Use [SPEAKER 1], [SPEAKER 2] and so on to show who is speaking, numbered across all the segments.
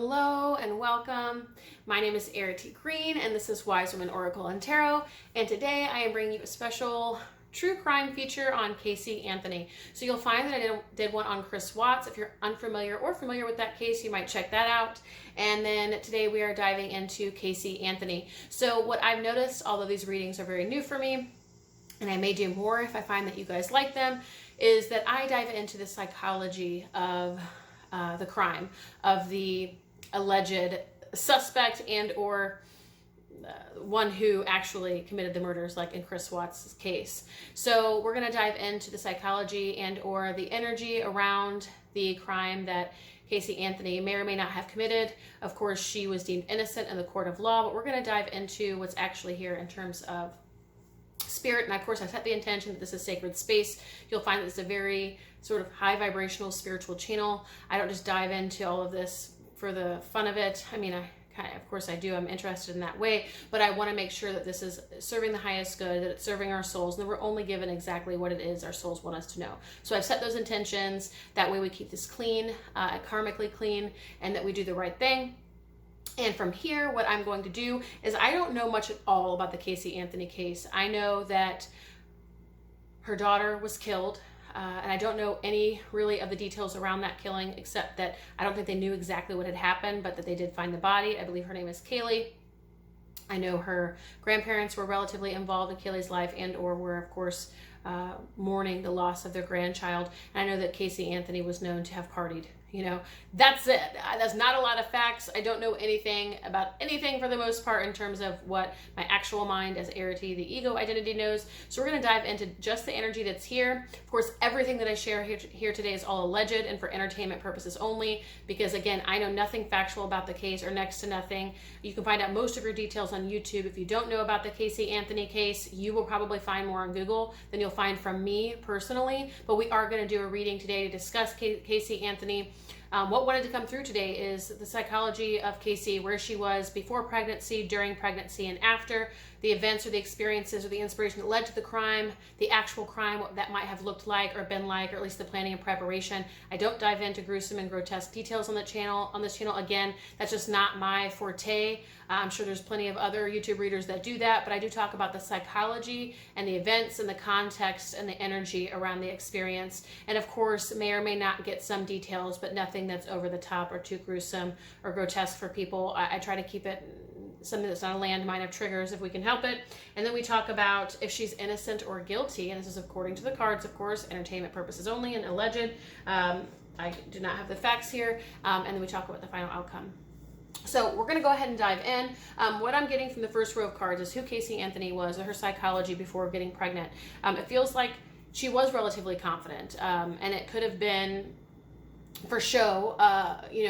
[SPEAKER 1] Hello and welcome. My name is Errity Green and this is Wise Woman Oracle and Tarot. And today I am bringing you a special true crime feature on Caylee Anthony. So you'll find that I did one on Chris Watts. If you're unfamiliar or familiar with that case, you might check that out. And then today we are diving into Caylee Anthony. So what I've noticed, although these readings are very new for me, and I may do more if I find that you guys like them, is that I dive into the psychology of the crime, of the alleged suspect and or one who actually committed the murders, like in Chris Watts' case. So we're going to dive into the psychology and or the energy around the crime that Caylee Anthony may or may not have committed. Of course, she was deemed innocent in the court of law, but we're going to dive into what's actually here in terms of spirit. And of course, I set the intention that this is sacred space. You'll find that it's a very sort of high vibrational spiritual channel. I don't just dive into all of this for the fun of it. I mean, of course I do. I'm interested in that way, but I want to make sure that this is serving the highest good, that it's serving our souls, and that we're only given exactly what it is our souls want us to know. So I've set those intentions. That way we keep this clean, karmically clean, and that we do the right thing. And from here, what I'm going to do is, I don't know much at all about the Caylee Anthony case. I know that her daughter was killed, and I don't know any really of the details around that killing, except that I don't think they knew exactly what had happened, but that they did find the body. I believe her name is Caylee. I know her grandparents were relatively involved in Caylee's life and or were, of course, mourning the loss of their grandchild. And I know that Caylee Anthony was known to have partied. You know, that's it. That's not a lot of facts. I don't know anything about anything for the most part in terms of what my actual mind as Errity, the ego identity, knows. So we're going to dive into just the energy that's here. Of course, everything that I share here today is all alleged and for entertainment purposes only, because again, I know nothing factual about the case, or next to nothing. You can find out most of your details on YouTube. If you don't know about the Caylee Anthony case, you will probably find more on Google than you'll find from me personally. But we are going to do a reading today to discuss Caylee Anthony. What wanted to come through today is the psychology of Caylee, where she was before pregnancy, during pregnancy, and after, the events or the experiences or the inspiration that led to the crime, the actual crime, what that might have looked like or been like, or at least the planning and preparation. I don't dive into gruesome and grotesque details on this channel. Again, that's just not my forte. I'm sure there's plenty of other YouTube readers that do that, but I do talk about the psychology and the events and the context and the energy around the experience. And of course, may or may not get some details, but nothing that's over the top or too gruesome or grotesque for people. I try to keep it something that's not a landmine of triggers if we can help it. And then we talk about if she's innocent or guilty, and this is according to the cards, of course, entertainment purposes only and alleged. I do not have the facts here. And then we talk about the final outcome. So we're going to go ahead and dive in. What I'm getting from the first row of cards is who Caylee Anthony was, or her psychology before getting pregnant. It feels like she was relatively confident, and it could have been for show,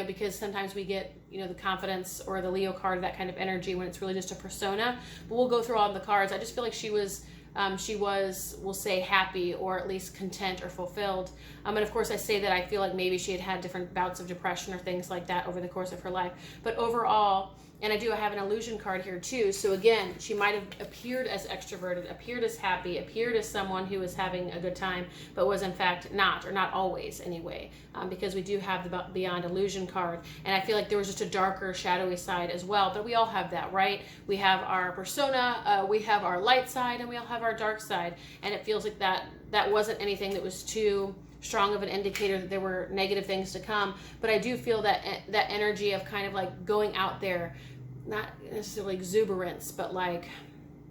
[SPEAKER 1] because sometimes we get, the confidence or the Leo card, that kind of energy, when it's really just a persona. But we'll go through all of the cards. I just feel like she was, we'll say, happy or at least content or fulfilled. And of course I say that I feel like maybe she had had different bouts of depression or things like that over the course of her life. But overall, and I have an illusion card here too. So again, she might have appeared as extroverted, appeared as happy, appeared as someone who was having a good time, but was in fact not, or not always anyway, because we do have the Beyond Illusion card. And I feel like there was just a darker, shadowy side as well, but we all have that, right? We have our persona, we have our light side, and we all have our dark side. And it feels like that wasn't anything that was too strong of an indicator that there were negative things to come. But I do feel that energy of kind of like going out there, not necessarily exuberance, but like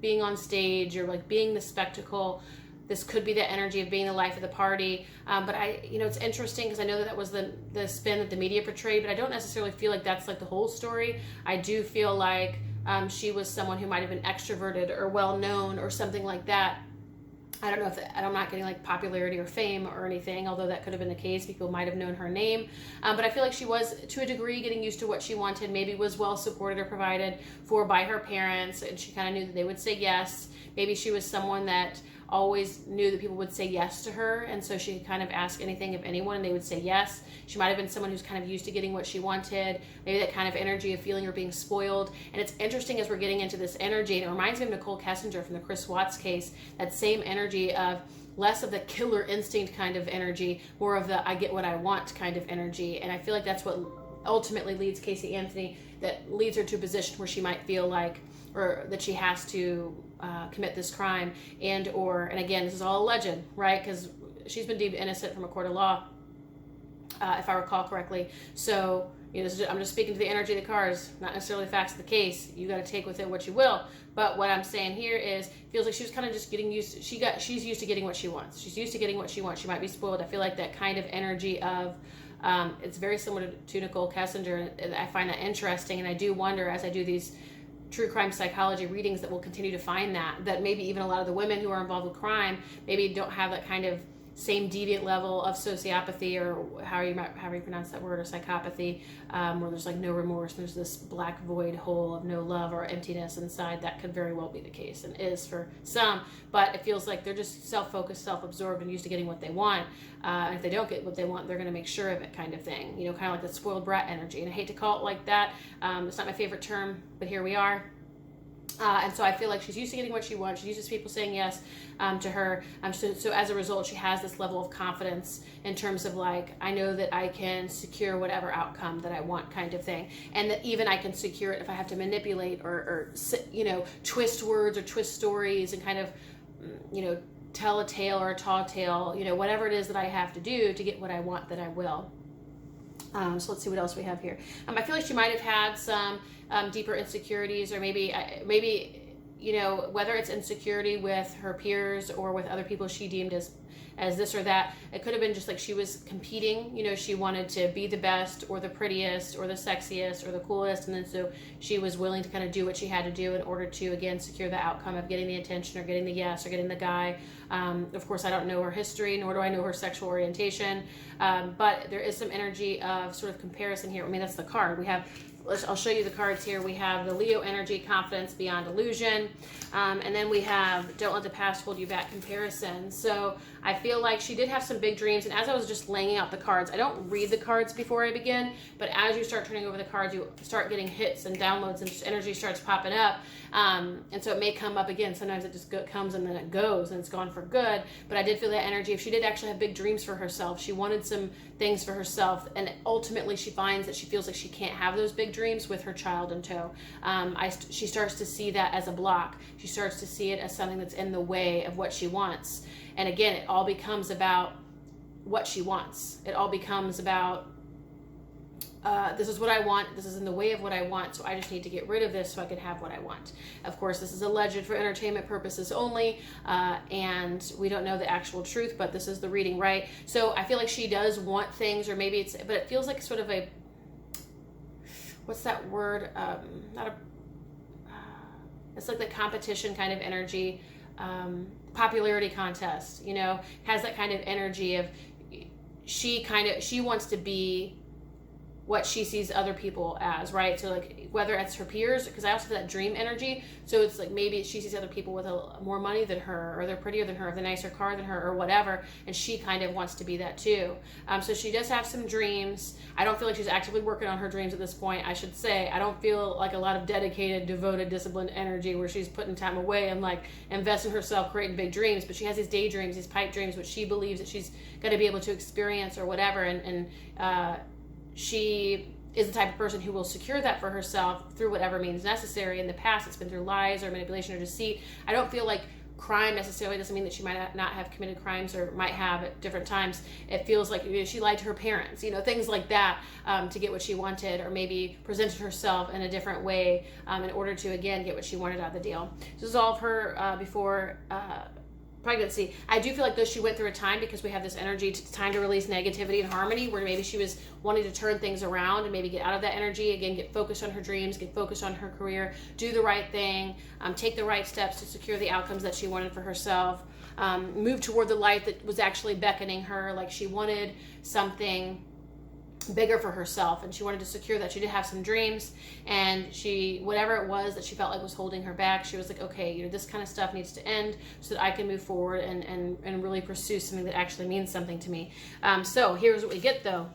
[SPEAKER 1] being on stage or like being the spectacle. This could be the energy of being the life of the party. But it's interesting because I know that was the spin that the media portrayed, but I don't necessarily feel like that's like the whole story. I do feel like she was someone who might have been extroverted or well known or something like that. I don't know if I'm not getting like popularity or fame or anything, although that could have been the case. People might have known her name. But I feel like she was, to a degree, getting used to what she wanted, maybe was well supported or provided for by her parents, and she kind of knew that they would say yes. Maybe she was someone that always knew that people would say yes to her, and so she could kind of ask anything of anyone and they would say yes. She might have been someone who's kind of used to getting what she wanted, maybe that kind of energy of feeling or being spoiled. And it's interesting as we're getting into this energy, and it reminds me of Nicole Kessinger from the Chris Watts case, that same energy of less of the killer instinct kind of energy, more of the I get what I want kind of energy. And I feel like that's what ultimately leads Caylee Anthony, that leads her to a position where she might feel like, or that she has to commit this crime, and again, this is all alleged, right? Because she's been deemed innocent from a court of law, if I recall correctly. So, I'm just speaking to the energy of the cards, not necessarily the facts of the case. You got to take with it what you will. But what I'm saying here is, feels like she was kind of just getting used. She's used to getting what she wants. She's used to getting what she wants. She might be spoiled. I feel like that kind of energy of, it's very similar to Nicole Kessinger, and I find that interesting. And I do wonder, as I do these true crime psychology readings, that we'll continue to find that maybe even a lot of the women who are involved with crime maybe don't have that kind of same deviant level of sociopathy, or however you pronounce that word, or psychopathy, where there's like no remorse, there's this black void hole of no love or emptiness inside. That could very well be the case, and is for some, but it feels like they're just self-focused, self-absorbed, and used to getting what they want, and if they don't get what they want, they're going to make sure of it, kind of thing, kind of like that spoiled brat energy. And I hate to call it like that, it's not my favorite term, but here we are. And so I feel like she's used to getting what she wants. She's used to people saying yes to her. So as a result, she has this level of confidence in terms of like, I know that I can secure whatever outcome that I want, kind of thing. And that even I can secure it if I have to manipulate or twist words or twist stories and kind of, tell a tale or a tall tale, whatever it is that I have to do to get what I want, that I will. So let's see what else we have here. I feel like she might have had some deeper insecurities, or maybe whether it's insecurity with her peers or with other people she deemed as this or that. It could have been just like she was competing. She wanted to be the best or the prettiest or the sexiest or the coolest, and then so she was willing to kind of do what she had to do in order to, again, secure the outcome of getting the attention or getting the yes or getting the guy. Of course, I don't know her history, nor do I know her sexual orientation, but there is some energy of sort of comparison here. I mean, that's the card. I'll show you the cards here. We have the Leo energy, confidence beyond illusion. And then we have don't let the past hold you back, comparison. So I feel like she did have some big dreams. And as I was just laying out the cards, I don't read the cards before I begin, but as you start turning over the cards, you start getting hits and downloads, and just energy starts popping up. And so it may come up again. Sometimes it just comes and then it goes and it's gone for good. But I did feel that energy. If she did actually have big dreams for herself, she wanted some things for herself, and ultimately she finds that she feels like she can't have those big dreams with her child in tow. She starts to see that as a block. She starts to see it as something that's in the way of what she wants. And again, it all becomes about what she wants. It all becomes about, this is what I want, this is in the way of what I want, so I just need to get rid of this so I can have what I want. Of course, this is alleged for entertainment purposes only, and we don't know the actual truth, but this is the reading, right? So I feel like she does want things, or maybe but it feels like sort of a, what's that word? It's like the competition kind of energy, popularity contest, has that kind of energy of she wants to be what she sees other people as, right? So like whether it's her peers, because I also have that dream energy, so it's like maybe she sees other people with more money than her, or they're prettier than her, or the nicer car than her, or whatever, and she kind of wants to be that too. So she does have some dreams. I don't feel like she's actively working on her dreams at this point, I should say. I don't feel like a lot of dedicated, devoted, disciplined energy where she's putting time away and like investing herself creating big dreams, but she has these daydreams, these pipe dreams, which she believes that she's going to be able to experience or whatever, and she is the type of person who will secure that for herself through whatever means necessary. In the past, it's been through lies or manipulation or deceit. I don't feel like crime necessarily doesn't mean that she might not have committed crimes, or might have at different times. It feels like she lied to her parents, things like that, to get what she wanted, or maybe presented herself in a different way in order to, again, get what she wanted out of the deal. This is all of her before pregnancy. I do feel like though she went through a time, because we have this energy, time to release negativity and harmony, where maybe she was wanting to turn things around and maybe get out of that energy, again, get focused on her dreams, get focused on her career, do the right thing, take the right steps to secure the outcomes that she wanted for herself, move toward the light that was actually beckoning her. Like she wanted something bigger for herself, and she wanted to secure that. She did have some dreams, and whatever it was that she felt like was holding her back, she was like, okay, this kind of stuff needs to end so that I can move forward and really pursue something that actually means something to me. So here's what we get though.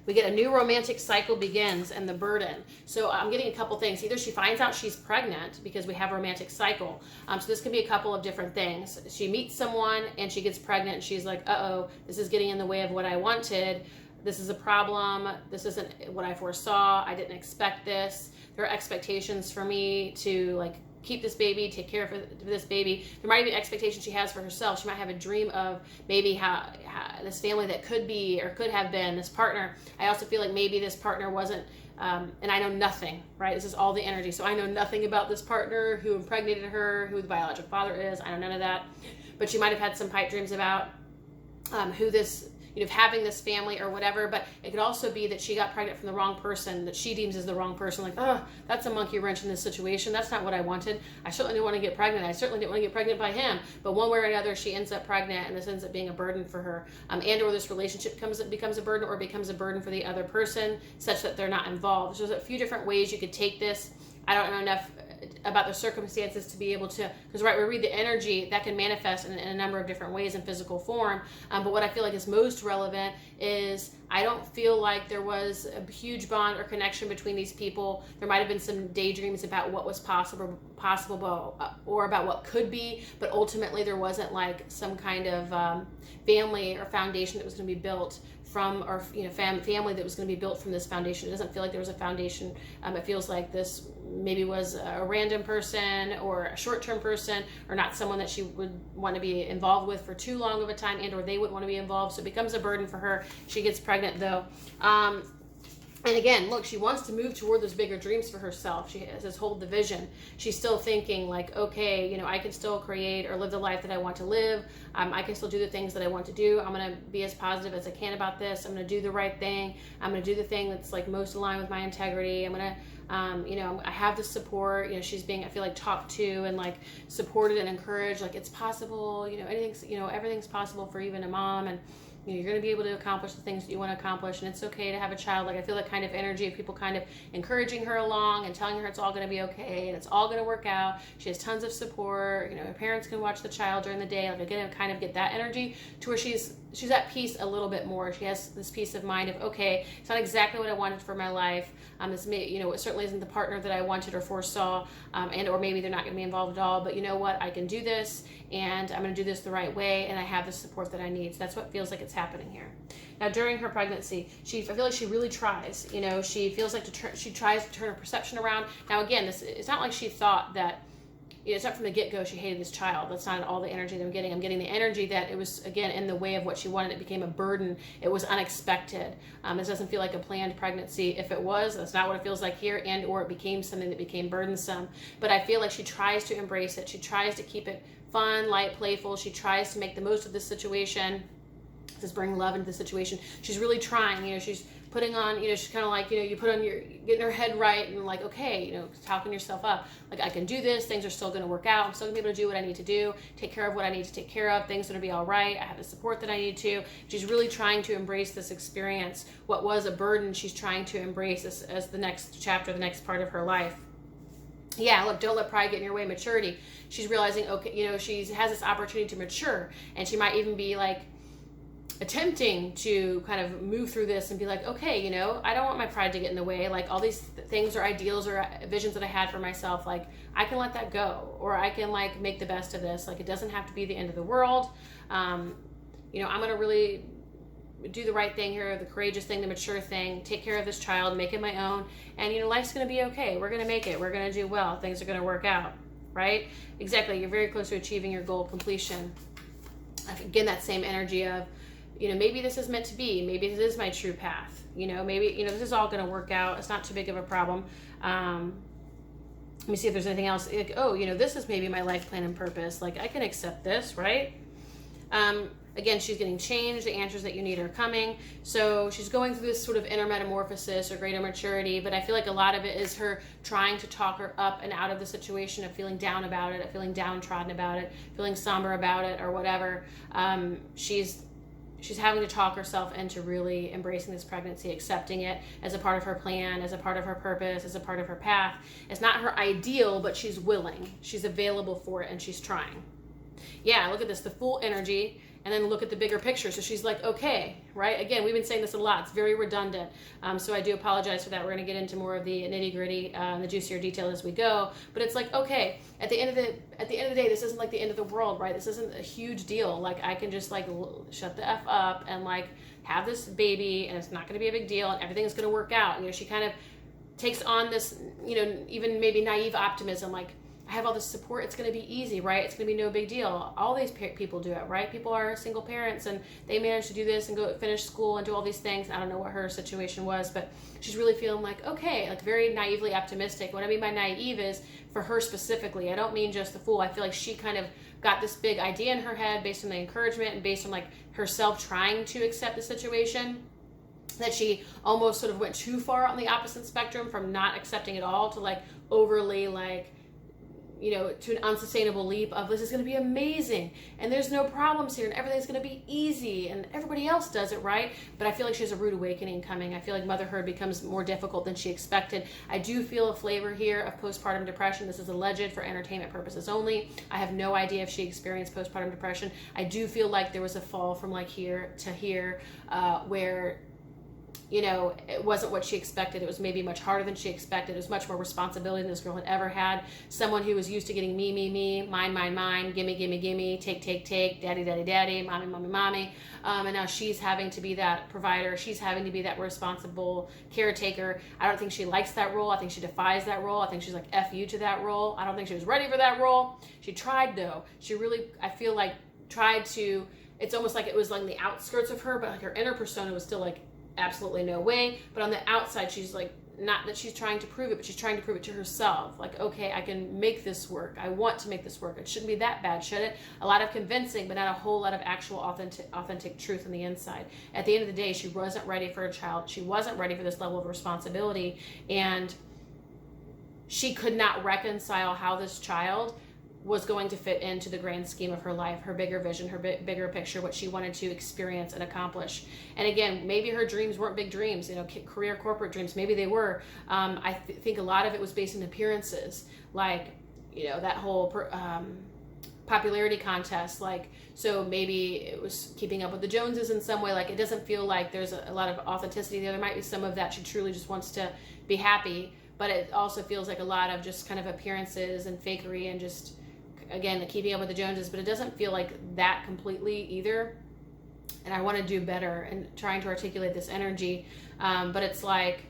[SPEAKER 1] We get a new romantic cycle begins, and the burden. So I'm getting a couple things. Either she finds out she's pregnant, because we have a romantic cycle. So this could be a couple of different things. She meets someone and she gets pregnant, and she's like, uh-oh, this is getting in the way of what I wanted. this is a problem. This isn't what I foresaw. I didn't expect this. There are expectations for me to like keep this baby, take care of this baby. There might be expectations she has for herself. She might have a dream of maybe how this family that could be or could have been, this partner. I also feel like maybe this partner wasn't, and I know nothing, right? This is all the energy. So I know nothing about this partner, who impregnated her, who the biological father is. I know none of that. But she might have had some pipe dreams about who this, having this family or whatever. But it could also be that she got pregnant from the wrong person, that she deems as the wrong person. Like, oh, that's a monkey wrench in this situation. That's not what I wanted. I certainly didn't want to get pregnant. I certainly didn't want to get pregnant by him. But one way or another, she ends up pregnant, and this ends up being a burden for her. And or this relationship becomes a burden, or becomes a burden for the other person, such that they're not involved. So there's a few different ways you could take this. I don't know enough about the circumstances to be able to, because right, we read the energy that can manifest in a number of different ways in physical form. But what I feel like is most relevant is I don't feel like there was a huge bond or connection between these people. There might have been some daydreams about what was possible, or about what could be, but ultimately there wasn't like some kind of family or foundation that was going to be built from, or family that was going to be built from this foundation. It doesn't feel like there was a foundation. It feels like this maybe was a random person or a short-term person, or not someone that she would want to be involved with for too long of a time, and or they wouldn't want to be involved. So it becomes a burden for her. She gets pregnant though. And again, look, she wants to move toward those bigger dreams for herself. She has this whole division. She's still thinking like, okay, I can still create or live the life that I want to live. I can still do the things that I want to do. I'm going to be as positive as I can about this. I'm going to do the right thing. I'm going to do the thing that's like most aligned with my integrity. I'm going to, I have the support. She's being, I feel like, talked to and like supported and encouraged. Like, it's possible. Everything's possible for even a mom, and you're going to be able to accomplish the things that you want to accomplish, and it's okay to have a child. Like, I feel that kind of energy of people kind of encouraging her along and telling her it's all going to be okay and it's all going to work out. She has tons of support. Her parents can watch the child during the day. Like, again, kind of get that energy to where she's at peace a little bit more. She has this peace of mind of, okay, it's not exactly what I wanted for my life. This may, it certainly isn't the partner that I wanted or foresaw, and or maybe they're not going to be involved at all. But you know what? I can do this, and I'm going to do this the right way, and I have the support that I need. So that's what feels like it's happening here. Now, during her pregnancy, I feel like she really tries. She feels like she tries to turn her perception around. Now, again, it's not like she thought that. It's not from the get-go she hated this child. That's not all the energy that I'm getting. I'm getting the energy that it was, again, in the way of what she wanted. It became a burden. It was unexpected. This doesn't feel like a planned pregnancy. If it was, that's not what it feels like here, and or it became something that became burdensome. But I feel like she tries to embrace it. She tries to keep it fun, light, playful. She tries to make the most of this situation. Just bring love into the situation. She's really trying. She's putting on, she's kind of like, you put on getting her head right and like, okay, talking yourself up. Like, I can do this. Things are still going to work out. I'm still going to be able to do what I need to do, take care of what I need to take care of. Things are going to be all right. I have the support that I need to. She's really trying to embrace this experience. What was a burden, she's trying to embrace this as the next chapter, the next part of her life. Yeah, look, don't let pride get in your way. Maturity. She's realizing, okay, she has this opportunity to mature, and she might even be like, attempting to kind of move through this and be like, okay, I don't want my pride to get in the way. Like, all these things or ideals or visions that I had for myself, like, I can let that go, or I can like make the best of this. Like, it doesn't have to be the end of the world. I'm going to really do the right thing here, the courageous thing, the mature thing, take care of this child, make it my own. And, life's going to be okay. We're going to make it. We're going to do well. Things are going to work out, right? Exactly. You're very close to achieving your goal completion. Again, that same energy of, maybe this is meant to be. Maybe this is my true path. Maybe, this is all going to work out. It's not too big of a problem. Let me see if there's anything else. Like, this is maybe my life plan and purpose. Like, I can accept this, right? Again, she's getting changed. The answers that you need are coming. So she's going through this sort of inner metamorphosis or greater maturity. But I feel like a lot of it is her trying to talk her up and out of the situation of feeling down about it, of feeling downtrodden about it, feeling somber about it, or whatever. She's having to talk herself into really embracing this pregnancy, accepting it as a part of her plan, as a part of her purpose, as a part of her path. It's not her ideal, but she's willing. She's available for it, and she's trying. Yeah, look at this, the full energy. and then look at the bigger picture. So she's like, okay, right? Again, we've been saying this a lot. It's very redundant. So I do apologize for that. We're going to get into more of the nitty gritty, the juicier detail as we go. But it's like, okay, at the end of the day, this isn't like the end of the world, right? This isn't a huge deal. Like, I can just like shut the F up and like have this baby, and it's not going to be a big deal, and everything is going to work out. You know, she kind of takes on this, you know, even maybe naive optimism, like, I have all this support, it's going to be easy, right? It's going to be no big deal. All these people do it, right? People are single parents and they manage to do this and go finish school and do all these things. I don't know what her situation was, but she's really feeling like, okay, like very naively optimistic. What I mean by naive is for her specifically. I don't mean just the fool. I feel like she kind of got this big idea in her head based on the encouragement and based on like herself trying to accept the situation, that she almost sort of went too far on the opposite spectrum from not accepting at all to like overly like, you know, to an unsustainable leap of this is going to be amazing and there's no problems here and everything's going to be easy and everybody else does it, right? But I feel like she has a rude awakening coming. I feel like motherhood becomes more difficult than she expected. I do feel a flavor here of postpartum depression. This is alleged for entertainment purposes only. I have no idea if she experienced postpartum depression. I do feel like there was a fall from like here to here where, you know, it wasn't what she expected. It was maybe much harder than she expected. It was much more responsibility than this girl had ever had. Someone who was used to getting me, mine, gimme, take, daddy, mommy. And now she's having to be that provider. She's having to be that responsible caretaker. I don't think she likes that role. I think she defies that role. I think she's like F you to that role. I don't think she was ready for that role. She tried though. She really, I feel like, tried to, it's almost like it was like the outskirts of her, but like her inner persona was still like, absolutely no way. But on the outside, she's like, not that she's trying to prove it, but she's trying to prove it to herself. Like, okay, I can make this work. I want to make this work. It shouldn't be that bad, should it? A lot of convincing, but not a whole lot of actual authentic truth on the inside. At the end of the day, she wasn't ready for a child. She wasn't ready for this level of responsibility. And she could not reconcile how this child was going to fit into the grand scheme of her life, her bigger vision, her bigger picture, what she wanted to experience and accomplish. And again, maybe her dreams weren't big dreams, you know, career corporate dreams. Maybe they were. I think a lot of it was based on appearances, like, you know, that whole popularity contest. Like, so maybe it was keeping up with the Joneses in some way. Like, it doesn't feel like there's a lot of authenticity there. There might be some of that. She truly just wants to be happy, but it also feels like a lot of just kind of appearances and fakery and just, again, the keeping up with the Joneses, but it doesn't feel like that completely either. And I want to do better and trying to articulate this energy. But it's like,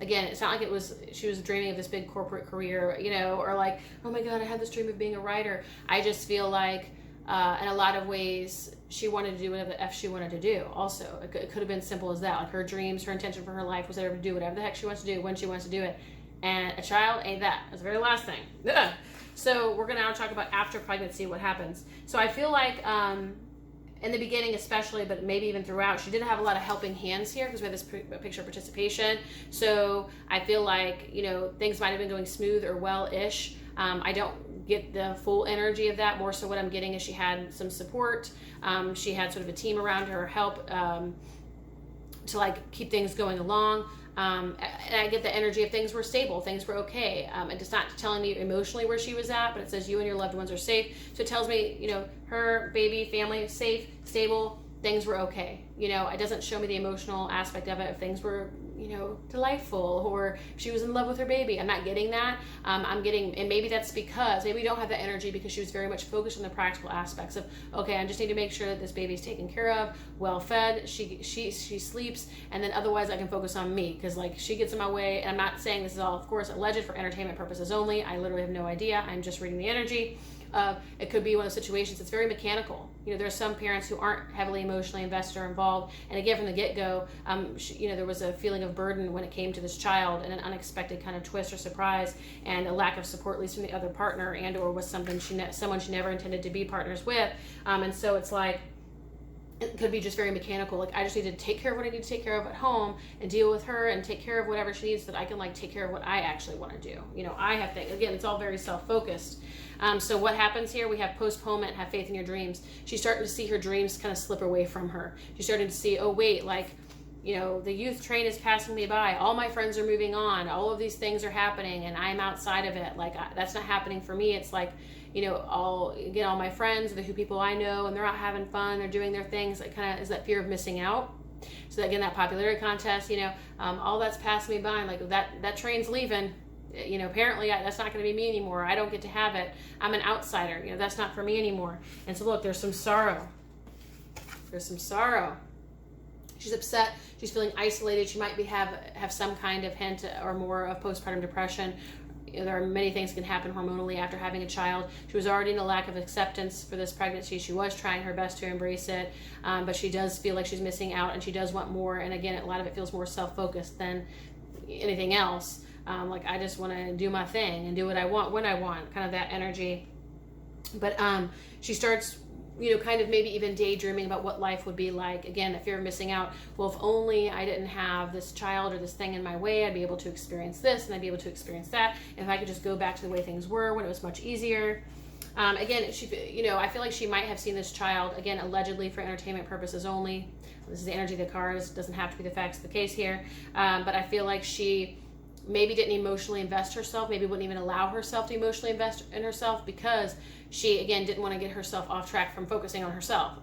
[SPEAKER 1] again, it's not like it was, she was dreaming of this big corporate career, you know, or like, oh my God, I had this dream of being a writer. I just feel like, in a lot of ways, she wanted to do whatever the F she wanted to do. Also, it could have been simple as that. Like her dreams, her intention for her life was ever to do whatever the heck she wants to do, when she wants to do it. And a child ain't that. That's the very last thing. Ugh. So we're going to now talk about after pregnancy, what happens. So I feel like in the beginning especially, but maybe even throughout, she didn't have a lot of helping hands here because we have this picture of participation. So I feel like, you know, things might have been going smooth or well-ish. I don't get the full energy of that. More so what I'm getting is she had some support. She had sort of a team around her, help to like keep things going along. And I get the energy of things were stable, things were okay. It's not telling me emotionally where she was at, but it says you and your loved ones are safe. So it tells me, you know, her baby, family, safe, stable, things were okay. You know, it doesn't show me the emotional aspect of it. If things were, you know, delightful, or if she was in love with her baby, I'm not getting that. I'm getting, and maybe that's because, maybe we don't have that energy because she was very much focused on the practical aspects of, okay, I just need to make sure that this baby's taken care of, well fed, she sleeps, and then otherwise I can focus on me, because like she gets in my way. And I'm not saying this is all, of course, alleged for entertainment purposes only. I literally have no idea. I'm just reading the energy. It could be one of those situations that's very mechanical. You know, there are some parents who aren't heavily emotionally invested or involved, and again, from the get-go, you know, there was a feeling of burden when it came to this child, and an unexpected kind of twist or surprise, and a lack of support, at least from the other partner, and or was someone she never intended to be partners with. And so it's like, it could be just very mechanical. Like, I just need to take care of what I need to take care of at home and deal with her and take care of whatever she needs, so that I can like take care of what I actually want to do. You know, I have things, again, it's all very self-focused. So what happens here? We have postponement, have faith in your dreams. She's starting to see her dreams kind of slip away from her. She's starting to see, oh wait, like you know, the youth train is passing me by. All my friends are moving on. All of these things are happening and I'm outside of it. Like, that's not happening for me. It's like, you know, all my friends, the people I know, and they're out having fun, they're doing their things. It kind of is that fear of missing out. So again, that popularity contest, you know, all that's passing me by. And like that train's leaving. You know, apparently that's not going to be me anymore. I don't get to have it. I'm an outsider. You know, that's not for me anymore. And so look, there's some sorrow. There's some sorrow. She's upset. She's feeling isolated. She might have some kind of hint or more of postpartum depression. You know, there are many things that can happen hormonally after having a child. She was already in a lack of acceptance for this pregnancy. She was trying her best to embrace it, but she does feel like she's missing out, and she does want more. And again, a lot of it feels more self-focused than anything else. Like, I just want to do my thing and do what I want when I want, kind of that energy. But she starts, you know, kind of maybe even daydreaming about what life would be like. Again, that fear of missing out. Well, if only I didn't have this child or this thing in my way, I'd be able to experience this and I'd be able to experience that. And if I could just go back to the way things were when it was much easier. Again, she, you know, I feel like she might have seen this child, again, allegedly for entertainment purposes only. This is the energy of the cards. Doesn't have to be the facts of the case here. But I feel like she maybe didn't emotionally invest herself, maybe wouldn't even allow herself to emotionally invest in herself because she, again, didn't want to get herself off track from focusing on herself.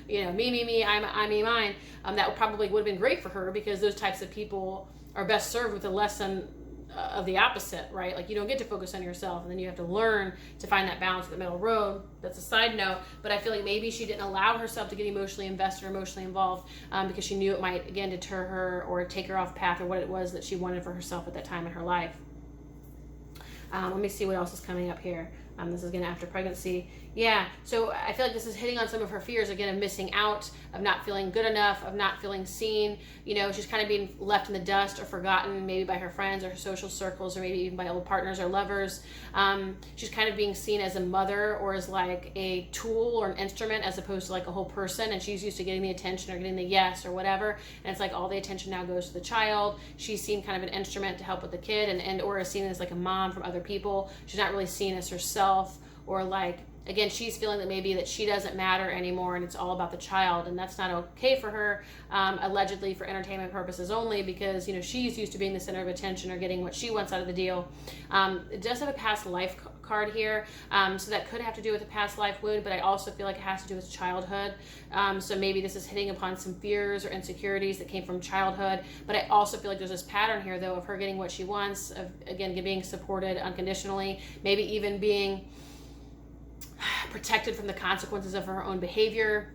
[SPEAKER 1] You know, me, I, me, mine. That probably would have been great for her because those types of people are best served with a lesson of the opposite, right? Like, you don't get to focus on yourself, and then you have to learn to find that balance at the middle road. That's a side note, but I feel like maybe she didn't allow herself to get emotionally invested or emotionally involved because she knew it might, again, deter her or take her off path or what it was that she wanted for herself at that time in her life. Let me see what else is coming up here. This is again after pregnancy. Yeah, so I feel like this is hitting on some of her fears, again, of missing out, of not feeling good enough, of not feeling seen. You know, she's kind of being left in the dust or forgotten, maybe by her friends or her social circles, or maybe even by old partners or lovers. She's kind of being seen as a mother or as like a tool or an instrument as opposed to like a whole person, and she's used to getting the attention or getting the yes or whatever, and it's like all the attention now goes to the child. She's seen kind of an instrument to help with the kid, and or is seen as like a mom from other people. She's not really seen as herself, or like, again, she's feeling that maybe that she doesn't matter anymore and it's all about the child, and that's not okay for her, allegedly for entertainment purposes only, because, you know, she's used to being the center of attention or getting what she wants out of the deal. It does have a past life card here, so that could have to do with a past life wound, but I also feel like it has to do with childhood. So maybe this is hitting upon some fears or insecurities that came from childhood, but I also feel like there's this pattern here, though, of her getting what she wants, of, again, being supported unconditionally, maybe even being protected from the consequences of her own behavior,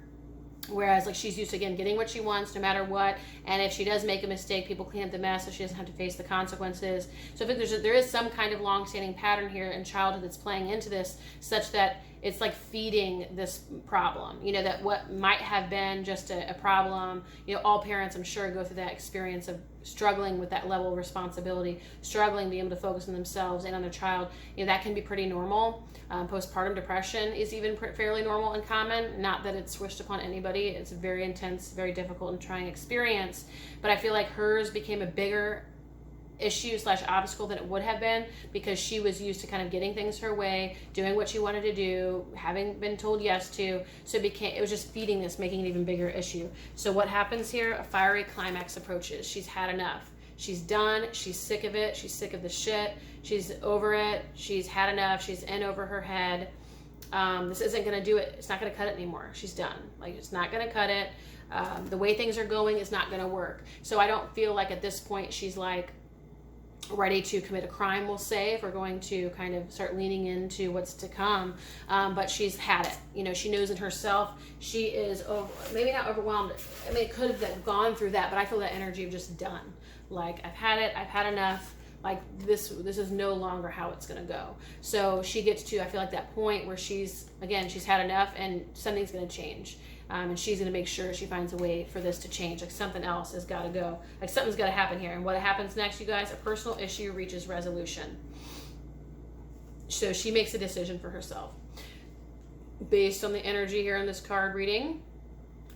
[SPEAKER 1] whereas like she's used to, again, getting what she wants no matter what, and if she does make a mistake, people clean up the mess so she doesn't have to face the consequences. So I think there is some kind of long-standing pattern here in childhood that's playing into this, such that it's like feeding this problem, you know, that what might have been just a problem, you know, all parents, I'm sure, go through that experience of struggling with that level of responsibility, struggling being able to focus on themselves and on their child. You know, that can be pretty normal. Postpartum depression is even fairly normal and common. Not that it's wished upon anybody. It's a very intense, very difficult and trying experience. But I feel like hers became a bigger issue / obstacle than it would have been because she was used to kind of getting things her way, doing what she wanted to do, having been told yes to. So it was just feeding this, making an even bigger issue. So what happens here? A fiery climax approaches. She's had enough. She's done. She's sick of it. She's sick of the shit. She's over it. She's had enough. She's in over her head. This isn't going to do it. It's not going to cut it anymore. She's done. Like, it's not going to cut it. The way things are going is not going to work. So I don't feel like at this point she's like ready to commit a crime, we'll say, if we're going to kind of start leaning into what's to come. But she's had it. You know, she knows in herself she is maybe not overwhelmed. I mean, it could have gone through that, but I feel that energy of just done. Like, I've had it. I've had enough. Like, this is no longer how it's going to go. So she gets to, I feel like, that point where she's had enough and something's going to change. And she's going to make sure she finds a way for this to change. Like, something else has got to go. Like, something's got to happen here. And what happens next, you guys? A personal issue reaches resolution. So she makes a decision for herself. Based on the energy here in this card reading,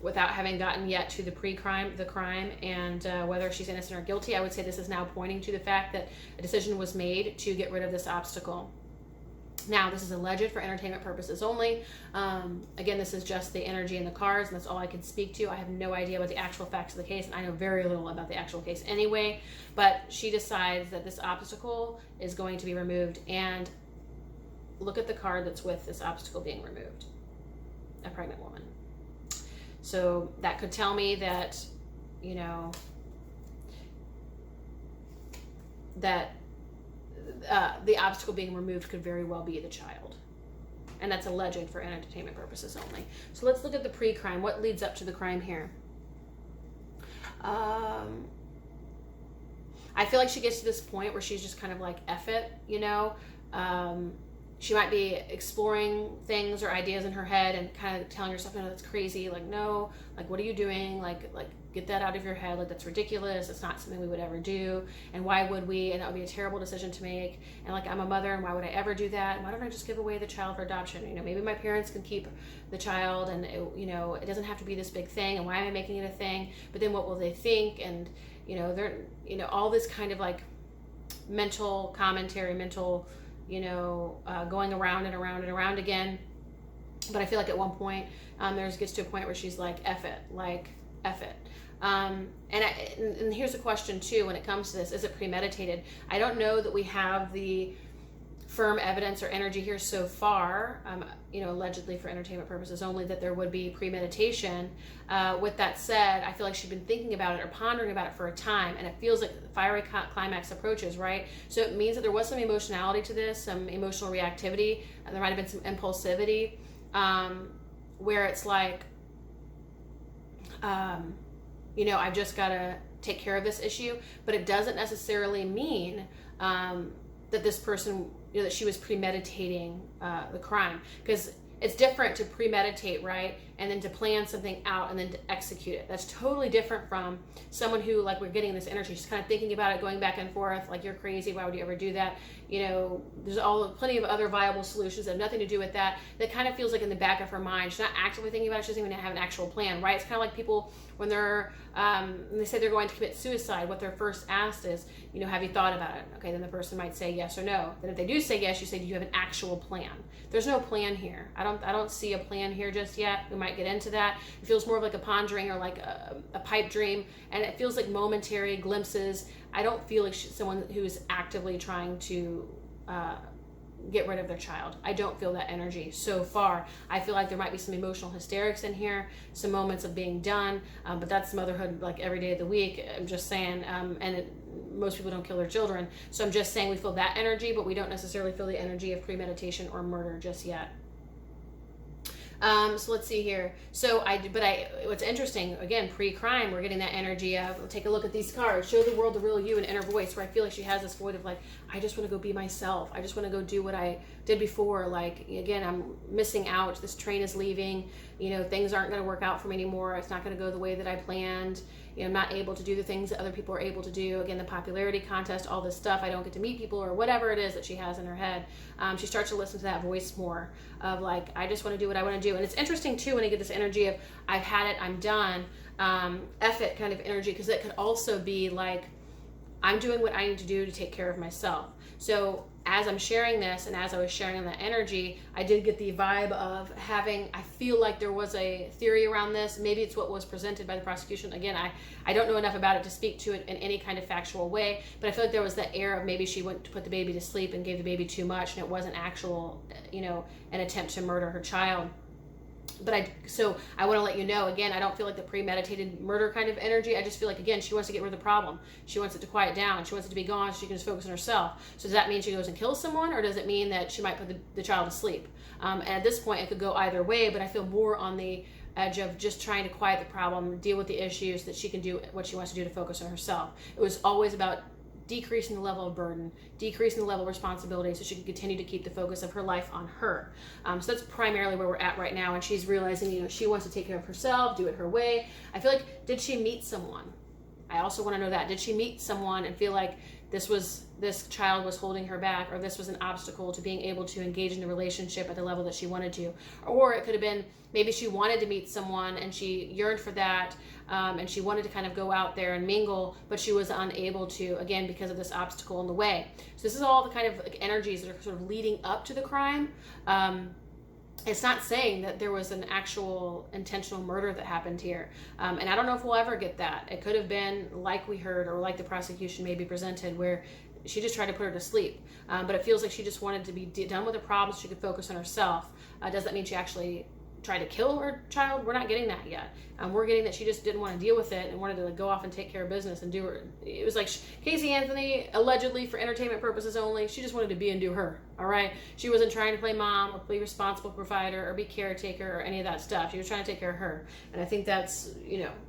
[SPEAKER 1] without having gotten yet to the crime, and whether she's innocent or guilty, I would say this is now pointing to the fact that a decision was made to get rid of this obstacle. Now, this is alleged for entertainment purposes only. Again, this is just the energy in the cards, and that's all I can speak to. I have no idea about the actual facts of the case, and I know very little about the actual case anyway. But she decides that this obstacle is going to be removed, and look at the card that's with this obstacle being removed. A pregnant woman. So that could tell me that, you know, that the obstacle being removed could very well be the child. And that's alleged for entertainment purposes only. So let's look at the pre-crime. What leads up to the crime here? I feel like she gets to this point where she's just kind of like, F it, you know? She might be exploring things or ideas in her head and kind of telling herself, no, that's crazy. Like, no, like, what are you doing? Like, get that out of your head. Like, that's ridiculous. It's not something we would ever do. And why would we? And that would be a terrible decision to make. And like, I'm a mother, and why would I ever do that? And why don't I just give away the child for adoption? You know, maybe my parents can keep the child, and it, you know, it doesn't have to be this big thing. And why am I making it a thing? But then what will they think? And, you know, they're, you know, all this kind of like mental commentary, mental, you know, going around and around and around again. But I feel like at one point, gets to a point where she's like, F it, like, F it. And here's a question too, when it comes to this, is it premeditated? I don't know that we have the firm evidence or energy here so far, you know, allegedly for entertainment purposes only, that there would be premeditation. With that said, I feel like she's been thinking about it or pondering about it for a time, and it feels like the fiery climax approaches, right? So it means that there was some emotionality to this, some emotional reactivity, and there might have been some impulsivity, where it's like, you know, I've just got to take care of this issue, but it doesn't necessarily mean that this person, you know, that she was premeditating the crime, because it's different to premeditate, right, and then to plan something out and then to execute it. That's totally different from someone who, like, we're getting this energy, she's kind of thinking about it, going back and forth, like, you're crazy, why would you ever do that? You know, there's plenty of other viable solutions that have nothing to do with that. That kind of feels like in the back of her mind. She's not actively thinking about it. She doesn't even have an actual plan, right? It's kind of like people when they're when they say they're going to commit suicide, what they're first asked is, you know, have you thought about it? Okay, then the person might say yes or no. Then if they do say yes, you say, do you have an actual plan? There's no plan here. I don't see a plan here just yet. We might get into that. It feels more of like a pondering or like a pipe dream, and it feels like momentary glimpses. I don't feel like she's someone who's actively trying to get rid of their child. I don't feel that energy so far. I feel like there might be some emotional hysterics in here, some moments of being done, but that's motherhood like every day of the week. I'm just saying, most people don't kill their children. So I'm just saying we feel that energy, but we don't necessarily feel the energy of premeditation or murder just yet. So let's see here. So what's interesting, again, pre-crime, we're getting that energy of, take a look at these cards, show the world the real you and inner voice, where I feel like she has this void of like, I just want to go be myself. I just want to go do what I did before. Like, again, I'm missing out. This train is leaving. You know, things aren't going to work out for me anymore. It's not going to go the way that I planned. You know, I'm not able to do the things that other people are able to do. Again, the popularity contest, all this stuff. I don't get to meet people or whatever it is that she has in her head. She starts to listen to that voice more of like, I just want to do what I want to do. And it's interesting too when you get this energy of, I've had it, I'm done, F it kind of energy, because it could also be like, I'm doing what I need to do to take care of myself. So as I'm sharing this, and as I was sharing on that energy, I did get the vibe of having, I feel like there was a theory around this. Maybe it's what was presented by the prosecution. Again, I don't know enough about it to speak to it in any kind of factual way, but I feel like there was that air of maybe she went to put the baby to sleep and gave the baby too much, and it wasn't actual, you know, an attempt to murder her child. But so I want to let you know, again, I don't feel like the premeditated murder kind of energy. I just feel like, again, she wants to get rid of the problem. She wants it to quiet down. She wants it to be gone so she can just focus on herself. So does that mean she goes and kills someone, or does it mean that she might put the child to sleep? And at this point, it could go either way, but I feel more on the edge of just trying to quiet the problem, deal with the issues, that she can do what she wants to do to focus on herself. It was always about decreasing the level of burden, decreasing the level of responsibility, so she can continue to keep the focus of her life on her. So that's primarily where we're at right now, and she's realizing, you know, she wants to take care of herself, do it her way. I feel like, did she meet someone? I also want to know that. Did she meet someone and feel like this child was holding her back, or this was an obstacle to being able to engage in a relationship at the level that she wanted to? Or it could have been maybe she wanted to meet someone and she yearned for that, and she wanted to kind of go out there and mingle, but she was unable to, again, because of this obstacle in the way. So this is all the kind of like energies that are sort of leading up to the crime. It's not saying that there was an actual intentional murder that happened here. And I don't know if we'll ever get that. It could have been like we heard, or like the prosecution maybe presented, where she just tried to put her to sleep. But it feels like she just wanted to be done with the problems. She could focus on herself. Does that mean she actually tried to kill her child? We're not getting that yet. We're getting that she just didn't want to deal with it and wanted to go off and take care of business and do her. It was like Caylee Anthony, allegedly for entertainment purposes only, she just wanted to be and do her. All right. She wasn't trying to play mom or be responsible provider or be caretaker or any of that stuff. She was trying to take care of her. And I think that's,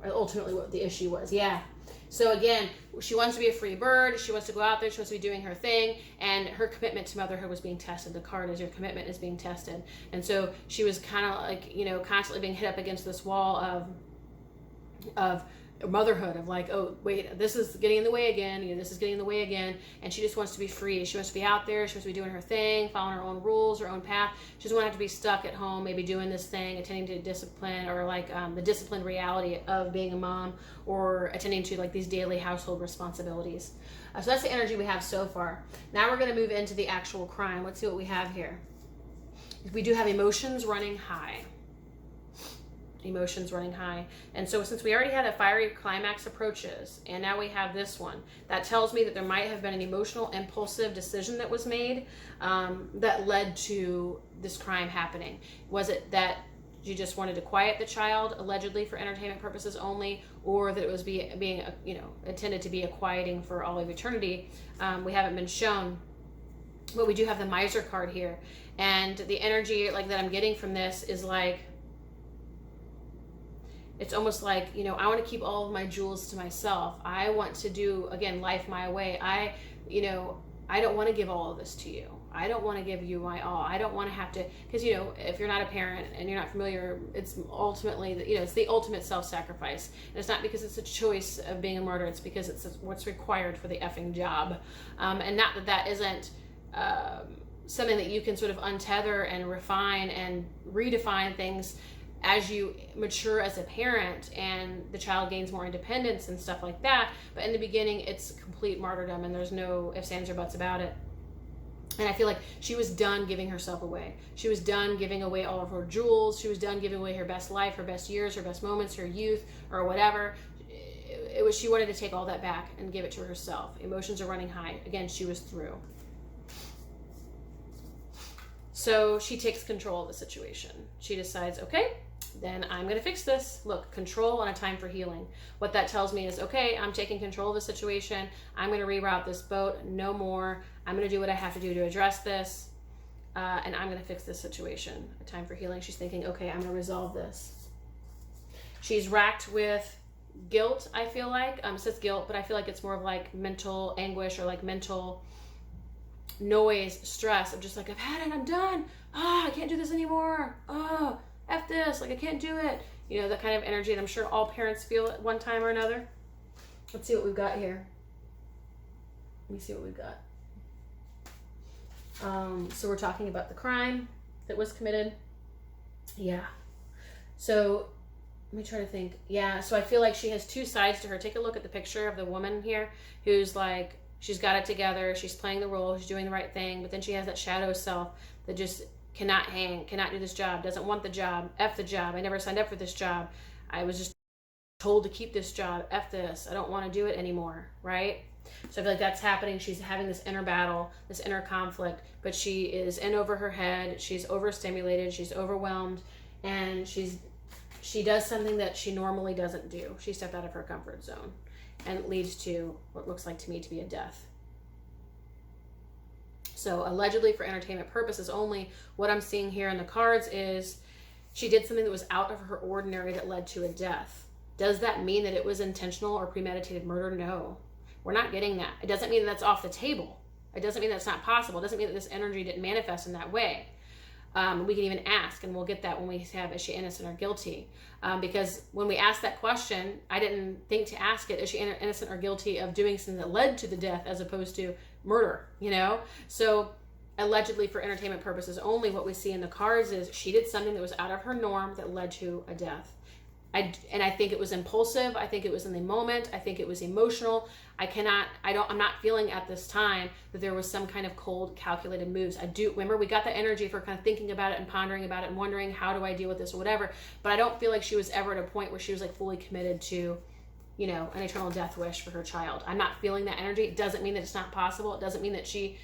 [SPEAKER 1] ultimately what the issue was. Yeah. So again, she wants to be a free bird. She wants to go out there. She wants to be doing her thing. And her commitment to motherhood was being tested. The card is your commitment is being tested. And so she was kind of like, constantly being hit up against this wall of motherhood, of like, oh wait, this is getting in the way again, this is getting in the way again. And she just wants to be free. She wants to be out there. She wants to be doing her thing, following her own rules, her own path. She doesn't want to have to be stuck at home, maybe doing this thing, attending to discipline, or like the disciplined reality of being a mom, or attending to like these daily household responsibilities. So that's the energy we have so far. Now we're going to move into the actual crime. Let's see what we have here. We do have emotions running high. Emotions running high. And so since we already had a fiery climax approaches, and now we have this one, that tells me that there might have been an emotional impulsive decision that was made that led to this crime happening. Was it that you just wanted to quiet the child, allegedly for entertainment purposes only, or that it was being intended to be a quieting for all of eternity? We haven't been shown. But we do have the miser card here, and the energy like that I'm getting from this is like, it's almost like, I want to keep all of my jewels to myself. I want to do, again, life my way. I don't want to give all of this to you. I don't want to give you my all. I don't want to have to, because, if you're not a parent and you're not familiar, it's ultimately, it's the ultimate self-sacrifice. And it's not because it's a choice of being a martyr. It's because it's what's required for the effing job. And not that isn't something that you can sort of untether and refine and redefine things as you mature as a parent and the child gains more independence and stuff like that. But in the beginning, it's complete martyrdom, and there's no ifs, ands, or buts about it. And I feel like she was done giving herself away. She was done giving away all of her jewels. She was done giving away her best life, her best years, her best moments, her youth, or whatever. She wanted to take all that back and give it to herself. Emotions are running high. Again, she was through. So she takes control of the situation. She decides, okay, then I'm going to fix this. Look, control and a time for healing. What that tells me is, okay, I'm taking control of the situation. I'm going to reroute this boat. No more. I'm going to do what I have to do to address this. And I'm going to fix this situation. A time for healing. She's thinking, okay, I'm going to resolve this. She's racked with guilt, I feel like. It says guilt, but I feel like it's more of like mental anguish, or like mental noise, stress of just like, I've had it, I'm done. I can't do this anymore. F this, like I can't do it. That kind of energy, and I'm sure all parents feel at one time or another. Let's see what we've got here. Let me see what we've got. So we're talking about the crime that was committed. Yeah. So let me try to think. Yeah, so I feel like she has two sides to her. Take a look at the picture of the woman here who's like, she's got it together, she's playing the role, she's doing the right thing, but then she has that shadow self that just cannot hang, cannot do this job, doesn't want the job, F the job, I never signed up for this job, I was just told to keep this job, F this, I don't want to do it anymore, right? So I feel like that's happening. She's having this inner battle, this inner conflict, but she is in over her head, she's overstimulated, she's overwhelmed, and she does something that she normally doesn't do. She stepped out of her comfort zone, and it leads to what looks like to me to be a death. So allegedly for entertainment purposes only, what I'm seeing here in the cards is she did something that was out of her ordinary that led to a death. Does that mean that it was intentional or premeditated murder? No, we're not getting that. It doesn't mean that that's off the table. It doesn't mean that's not possible. It doesn't mean that this energy didn't manifest in that way. We can even ask, and we'll get that when we have, is she innocent or guilty? Because when we ask that question, I didn't think to ask it, is she innocent or guilty of doing something that led to the death as opposed to murder, you know? So allegedly for entertainment purposes only, what we see in the cards is she did something that was out of her norm that led to a death. And I think it was impulsive. I think it was in the moment. I think it was emotional. I'm not feeling at this time that there was some kind of cold, calculated moves. I do remember we got the energy for kind of thinking about it and pondering about it and wondering, how do I deal with this or whatever. But I don't feel like she was ever at a point where she was like fully committed to, you know, an eternal death wish for her child. I'm not feeling that energy. It doesn't mean that it's not possible. It doesn't mean that she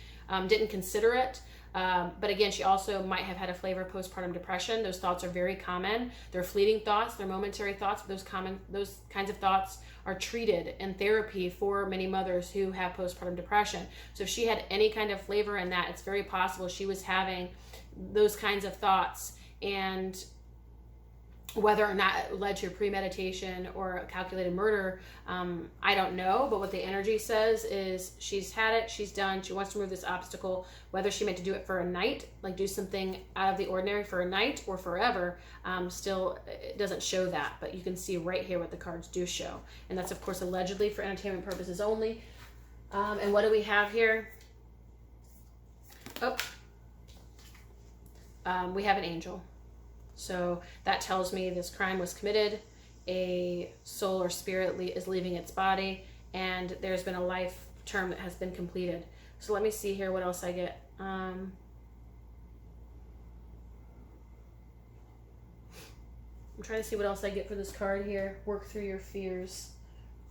[SPEAKER 1] didn't consider it. But again, she also might have had a flavor of postpartum depression. Those thoughts are very common. They're fleeting thoughts. They're momentary thoughts. Those kinds of thoughts are treated in therapy for many mothers who have postpartum depression. So if she had any kind of flavor in that, it's very possible she was having those kinds of thoughts. And whether or not it led to a premeditation or a calculated murder, I don't know. But what the energy says is she's had it, she's done, she wants to remove this obstacle. Whether she meant to do it for a night, like do something out of the ordinary for a night or forever, still it doesn't show that. But you can see right here what the cards do show. And that's, of course, allegedly for entertainment purposes only. And what do we have here? We have an angel. So that tells me this crime was committed, a soul or spirit is leaving its body, and there's been a life term that has been completed. So let me see here what else I get. I'm trying to see what else I get for this card here. Work through your fears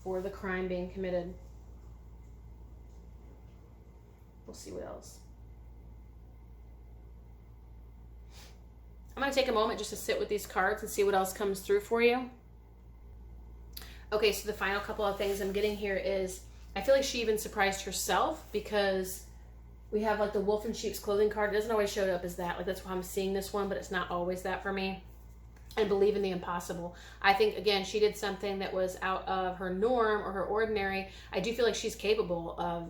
[SPEAKER 1] for the crime being committed. We'll see what else. I'm going to take a moment just to sit with these cards and see what else comes through for you. Okay, so the final couple of things I'm getting here is, I feel like she even surprised herself, because we have like the wolf in sheep's clothing card. It doesn't always show up as that. Like, that's why I'm seeing this one, but it's not always that for me. And believe in the impossible. I think, again, she did something that was out of her norm or her ordinary. I do feel like she's capable of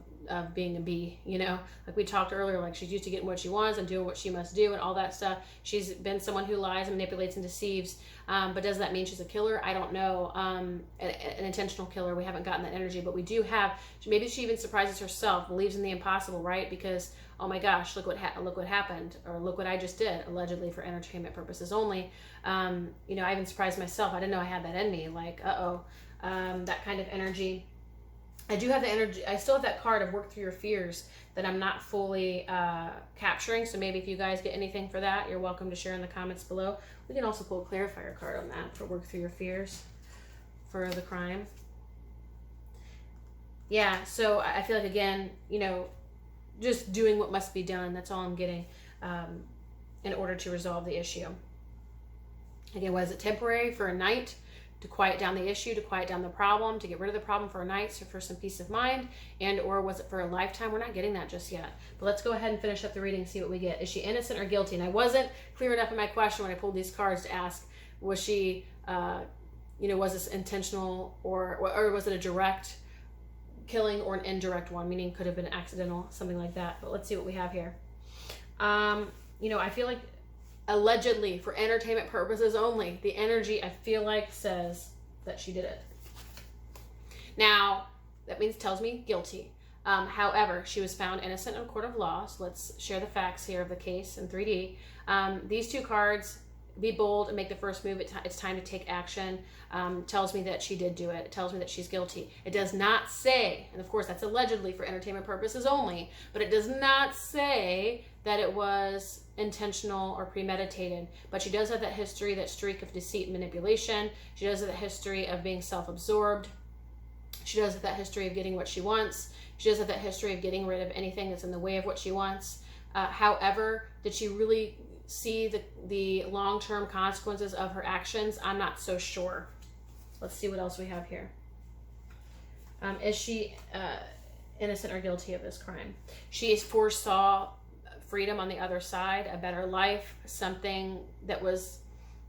[SPEAKER 1] being a bee, you know, like we talked earlier, like she's used to getting what she wants and doing what she must do and all that stuff. She's been someone who lies and manipulates and deceives, but does that mean she's a killer? I don't know. An intentional killer, we haven't gotten that energy, but we do have, maybe she even surprises herself, believes in the impossible, right? Because, oh my gosh, look what happened, or look what I just did, allegedly for entertainment purposes only. You know, I even surprised myself. I didn't know I had that in me, like, that kind of energy. I do have the energy. I still have that card of work through your fears that I'm not fully capturing. So maybe if you guys get anything for that, you're welcome to share in the comments below. We can also pull a clarifier card on that for work through your fears for the crime. Yeah, so I feel like, again, you know, just doing what must be done. That's all I'm getting in order to resolve the issue. Again, was it temporary for a night? To quiet down the issue, to quiet down the problem, to get rid of the problem for a night, so for some peace of mind, and or was it for a lifetime? We're not getting that just yet. But let's go ahead and finish up the reading and see what we get. Is she innocent or guilty? And I wasn't clear enough in my question when I pulled these cards to ask, was she, you know, was this intentional or was it a direct killing or an indirect one, meaning could have been accidental, something like that. But let's see what we have here. You know, I feel like allegedly for entertainment purposes only, the energy I feel like says that she did it. Now, that means tells me guilty. However, she was found innocent in a court of law. So let's share the facts here of the case in 3D. These two cards, be bold and make the first move. It's time to take action. Tells me that she did do it. It tells me that she's guilty. It does not say, and of course that's allegedly for entertainment purposes only, but it does not say that it was intentional or premeditated. But she does have that history, that streak of deceit and manipulation. She does have that history of being self-absorbed. She does have that history of getting what she wants. She does have that history of getting rid of anything that's in the way of what she wants. However, did she really see the long-term consequences of her actions? I'm not so sure. Let's see what else we have here. Is she innocent or guilty of this crime? She foresaw freedom on the other side, a better life, something that was,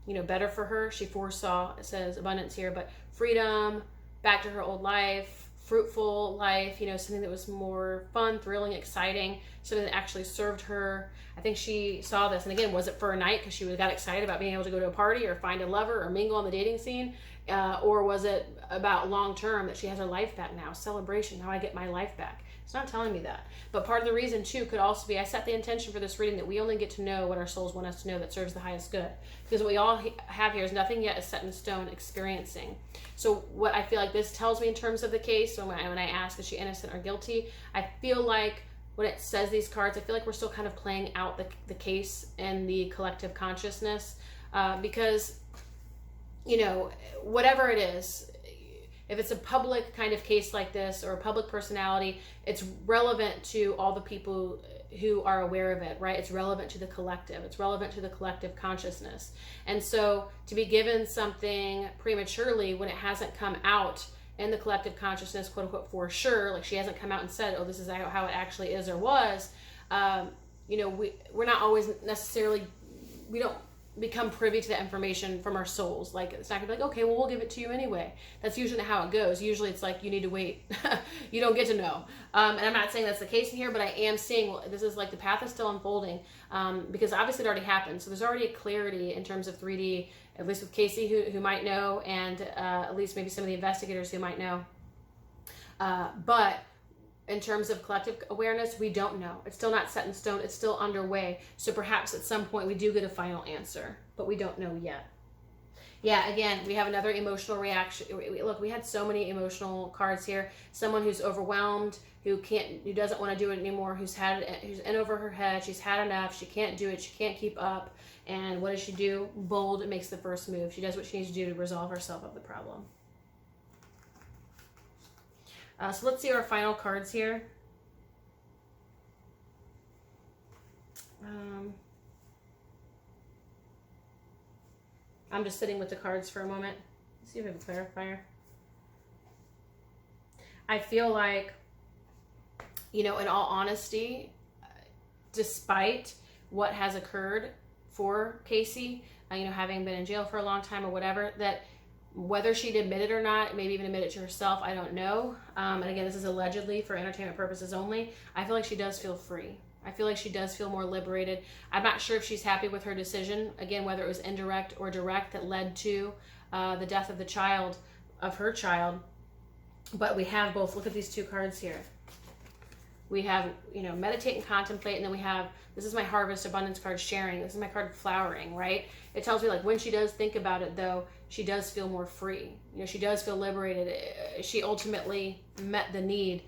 [SPEAKER 1] you know, better for her. She foresaw, it says abundance here, but freedom, back to her old life, fruitful life, you know, something that was more fun, thrilling, exciting, something that actually served her. I think she saw this, and again, was it for a night because she got excited about being able to go to a party or find a lover or mingle on the dating scene? Or was it about long term that she has her life back now? Celebration, how I get my life back. It's not telling me that. But part of the reason too could also be I set the intention for this reading that we only get to know what our souls want us to know that serves the highest good. Because what we all have here is nothing yet is set in stone experiencing. So what I feel like this tells me in terms of the case, when I ask is she innocent or guilty, I feel like when it says these cards, I feel like we're still kind of playing out the case in the collective consciousness, because, you know, whatever it is, if it's a public kind of case like this or a public personality, it's relevant to all the people who are aware of it, right? It's relevant to the collective. It's relevant to the collective consciousness. And so to be given something prematurely when it hasn't come out in the collective consciousness, quote unquote, for sure, like she hasn't come out and said, oh, this is how it actually is or was, you know, we're not always necessarily, we don't become privy to the information from our souls. Like, it's not gonna be like, okay, well, we'll give it to you anyway. That's usually how it goes. Usually it's like, you need to wait. You don't get to know. And I'm not saying that's the case in here, but I am seeing, well, this is like the path is still unfolding, because obviously it already happened. So there's already a clarity in terms of 3D, at least with Casey, who might know, and at least maybe some of the investigators who might know. But in terms of collective awareness, we don't know. It's still not set in stone. It's still underway. So perhaps at some point we do get a final answer, but we don't know yet. Yeah, again, we have another emotional reaction. Look, we had so many emotional cards here. Someone who's overwhelmed, who doesn't want to do it anymore, who's in over her head. She's had enough. She can't do it. She can't keep up. And what does she do? Bold, makes the first move. She does what she needs to do to resolve herself of the problem. So let's see our final cards here. I'm just sitting with the cards for a moment. Let's see if we have a clarifier. I feel like, you know, in all honesty, despite what has occurred for Casey, you know, having been in jail for a long time or whatever, that whether she'd admit it or not, maybe even admit it to herself, I don't know. And again, this is allegedly for entertainment purposes only. I feel like she does feel free. I feel like she does feel more liberated. I'm not sure if she's happy with her decision, again, whether it was indirect or direct that led to the death of her child. But we have both. Look at these two cards here. We have, you know, meditate and contemplate, and then we have, this is my harvest abundance card, sharing. This is my card, flowering, right? It tells me, like, when she does think about it, though, she does feel more free. You know, she does feel liberated. She ultimately met the need,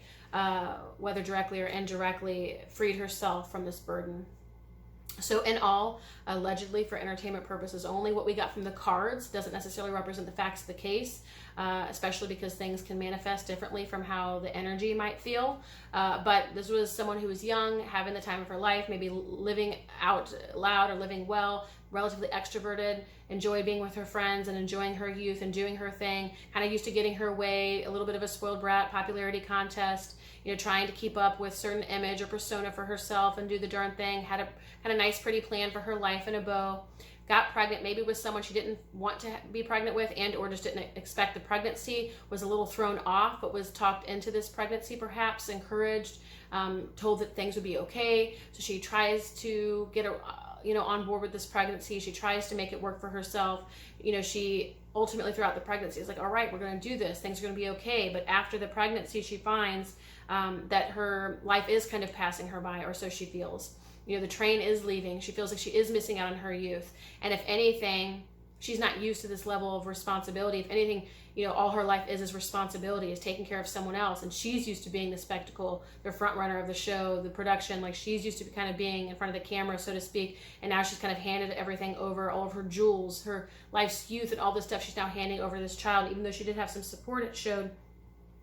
[SPEAKER 1] whether directly or indirectly, freed herself from this burden. So in all, allegedly for entertainment purposes only, what we got from the cards doesn't necessarily represent the facts of the case, especially because things can manifest differently from how the energy might feel. But this was someone who was young, having the time of her life, maybe living out loud or living well, relatively extroverted, enjoyed being with her friends and enjoying her youth and doing her thing, kind of used to getting her way, a little bit of a spoiled brat, popularity contest, you know, trying to keep up with certain image or persona for herself and do the darn thing, had a nice pretty plan for her life in a bow, got pregnant maybe with someone she didn't want to be pregnant with, and or just didn't expect the pregnancy, was a little thrown off, but was talked into this pregnancy, perhaps encouraged, told that things would be okay. So she tries to get her, you know, on board with this pregnancy. She tries to make it work for herself. You know, she ultimately throughout the pregnancy is like, all right, we're going to do this. Things are going to be okay. But after the pregnancy, she finds that her life is kind of passing her by, or so she feels. You know, the train is leaving. She feels like she is missing out on her youth. And if anything, she's not used to this level of responsibility. If anything, you know, all her life is responsibility, is taking care of someone else. And she's used to being the spectacle, the front runner of the show, the production. Like, she's used to kind of being in front of the camera, so to speak. And now she's kind of handed everything over, all of her jewels, her life's youth, and all this stuff she's now handing over to this child. Even though she did have some support, it showed.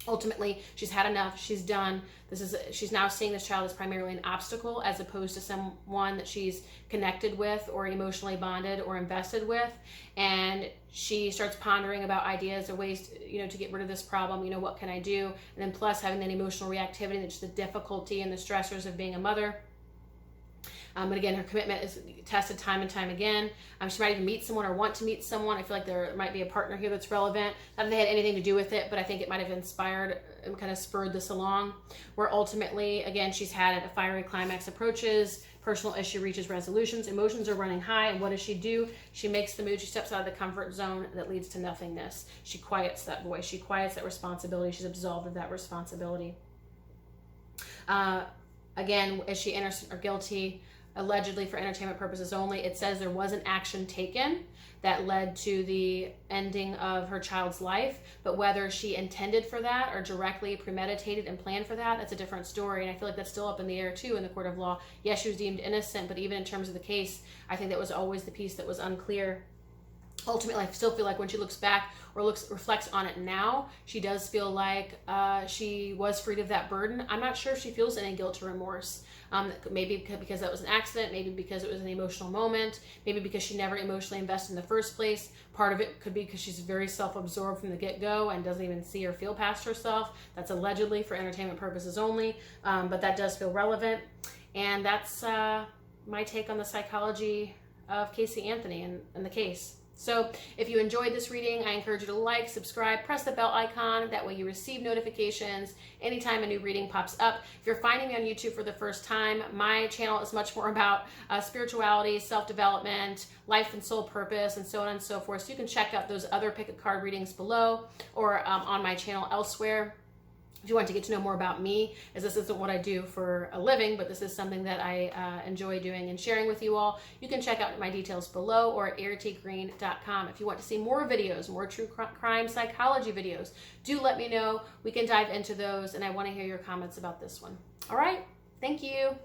[SPEAKER 1] Ultimately, she's had enough. She's done. She's now seeing this child as primarily an obstacle, as opposed to someone that she's connected with or emotionally bonded or invested with. And she starts pondering about ideas or ways, you know, to get rid of this problem. You know, what can I do? And then plus having that emotional reactivity, and just the difficulty and the stressors of being a mother. But again, her commitment is tested time and time again. She might even meet someone or want to meet someone. I feel like there might be a partner here that's relevant. Not that they had anything to do with it, but I think it might have inspired and kind of spurred this along, where ultimately, again, she's had a fiery climax approaches, personal issue reaches resolutions, emotions are running high, and what does she do? She makes the move. She steps out of the comfort zone that leads to nothingness. She quiets that voice. She quiets that responsibility. She's absolved of that responsibility. Again, is she innocent or guilty? Allegedly for entertainment purposes only. It says there was an action taken that led to the ending of her child's life, but whether she intended for that or directly premeditated and planned for that, that's a different story. And I feel like that's still up in the air too in the court of law. Yes, she was deemed innocent, but even in terms of the case, I think that was always the piece that was unclear. Ultimately, I still feel like when she looks back or reflects on it now, she does feel like she was freed of that burden. I'm not sure if she feels any guilt or remorse. Maybe because that was an accident, maybe because it was an emotional moment, maybe because she never emotionally invested in the first place. Part of it could be because she's very self-absorbed from the get-go and doesn't even see or feel past herself. That's allegedly for entertainment purposes only, but that does feel relevant. And that's my take on the psychology of Caylee Anthony and the case. So if you enjoyed this reading, I encourage you to like, subscribe, press the bell icon. That way you receive notifications anytime a new reading pops up. If you're finding me on YouTube for the first time, my channel is much more about spirituality, self-development, life and soul purpose, and so on and so forth. So you can check out those other pick a card readings below or on my channel elsewhere. If you want to get to know more about me, as this isn't what I do for a living, but this is something that I enjoy doing and sharing with you all, you can check out my details below or at erritygreen.com. If you want to see more videos, more true crime psychology videos, do let me know. We can dive into those, and I want to hear your comments about this one. All right, thank you.